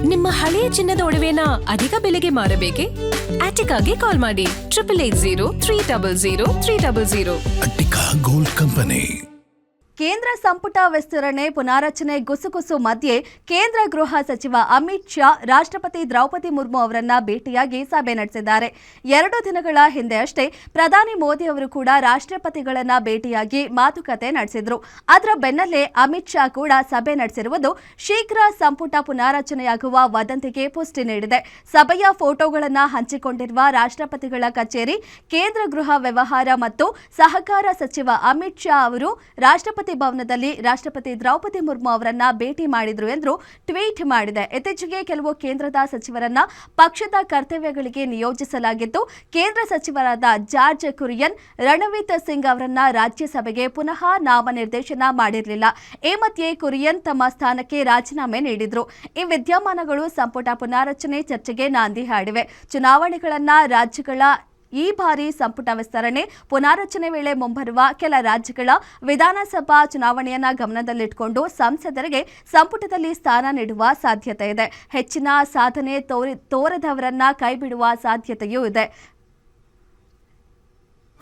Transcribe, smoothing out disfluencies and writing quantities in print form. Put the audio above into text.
ನಿಮ್ಮ ಹಳೆಯ ಚಿನ್ನದ ಒಡವೆನ ಅಧಿಕ ಬೆಲೆಗೆ ಮಾರಬೇಕೆ? ಆಟಿಕಾಗೆ ಕಾಲ್ ಮಾಡಿ 8880 ಅಟ್ಟಿಕಾ ಗೋಲ್ಡ್ ಕಂಪನಿ. ಕೇಂದ್ರ ಸಂಪುಟ ವಿಸ್ತರಣೆ ಪುನಾರಚನೆ ಗುಸುಗುಸು ಮಧ್ಯೆ ಕೇಂದ್ರ ಗೃಹ ಸಚಿವ ಅಮಿತ್ ಶಾ ರಾಷ್ಟ್ರಪತಿ ದ್ರೌಪದಿ ಮುರ್ಮು ಅವರನ್ನ ಭೇಟಿಯಾಗಿ ಸಭೆ ನಡೆಸಿದ್ದಾರೆ. 2 ದಿನಗಳ ಹಿಂದೆ ಅಷ್ಟೇ ಪ್ರಧಾನಿ ಮೋದಿ ಅವರು ಕೂಡ ರಾಷ್ಟ್ರಪತಿಗಳನ್ನ ಭೇಟಿಯಾಗಿ ಮಾತುಕತೆ ನಡೆಸಿದ್ರು. ಅದರ ಬೆನ್ನಲ್ಲೇ ಅಮಿತ್ ಶಾ ಕೂಡ ಸಭೆ ನಡೆಸಿರುವುದು ಶೀಘ್ರ ಸಂಪುಟ ಪುನಾರಚನೆಯಾಗುವ ವದಂತಿಗೆ ಪುಷ್ಟಿ ನೀಡಿದೆ. ಸಭೆಯ ಫೋಟೋಗಳನ್ನು ಹಂಚಿಕೊಂಡಿರುವ ರಾಷ್ಟ್ರಪತಿಗಳ ಕಚೇರಿ ಕೇಂದ್ರ ಗೃಹ ವ್ಯವಹಾರ ಮತ್ತು ಸಹಕಾರ ಸಚಿವ ಅಮಿತ್ ಶಾ ಅವರು ರಾಷ್ಟ್ರಪತಿ ಭವನದಲ್ಲಿ ರಾಷ್ಟ್ರಪತಿ ದ್ರೌಪದಿ ಮುರ್ಮು ಅವರನ್ನ ಭೇಟಿ ಮಾಡಿದ್ರು ಎಂದು ಟ್ವೀಟ್ ಮಾಡಿದೆ. ಇತ್ತೀಚೆಗೆ ಕೆಲವು ಕೇಂದ್ರದ ಸಚಿವರನ್ನ ಪಕ್ಷದ ಕರ್ತವ್ಯಗಳಿಗೆ ನಿಯೋಜಿಸಲಾಗಿದ್ದು, ಕೇಂದ್ರ ಸಚಿವರಾದ ಜಾರ್ಜ್ ಕುರಿಯನ್, ರಣವೀತ್ ಸಿಂಗ್ ಅವರನ್ನ ರಾಜ್ಯಸಭೆಗೆ ಪುನಃ ನಾಮನಿರ್ದೇಶನ ಮಾಡಿರಲಿಲ್ಲ. ಈ ಮಧ್ಯೆ ಕುರಿಯನ್ ತಮ್ಮ ಸ್ಥಾನಕ್ಕೆ ರಾಜೀನಾಮೆ ನೀಡಿದ್ರು. ಈ ವಿದ್ಯಮಾನಗಳು ಸಂಪುಟ ಪುನಾರಚನೆ ಚರ್ಚೆಗೆ ನಾಂದಿ ಹಾಡಿವೆ. ಚುನಾವಣೆಗಳನ್ನ ರಾಜ್ಯಗಳ ಈ ಬಾರಿ ಸಂಪುಟ ವಿಸ್ತರಣೆ ಪುನಾರಚನೆ ವೇಳೆ ಮುಂಬರುವ ಕೆಲ ರಾಜ್ಯಗಳ ವಿಧಾನಸಭಾ ಚುನಾವಣೆಯನ್ನ ಗಮನದಲ್ಲಿಟ್ಟುಕೊಂಡು ಸಂಸದರಿಗೆ ಸಂಪುಟದಲ್ಲಿ ಸ್ಥಾನ ನೀಡುವ ಸಾಧ್ಯತೆ ಇದೆ. ಹೆಚ್ಚಿನ ಸಾಧನೆ ತೋರದವರನ್ನ ಕೈಬಿಡುವ ಸಾಧ್ಯತೆಯೂ ಇದೆ.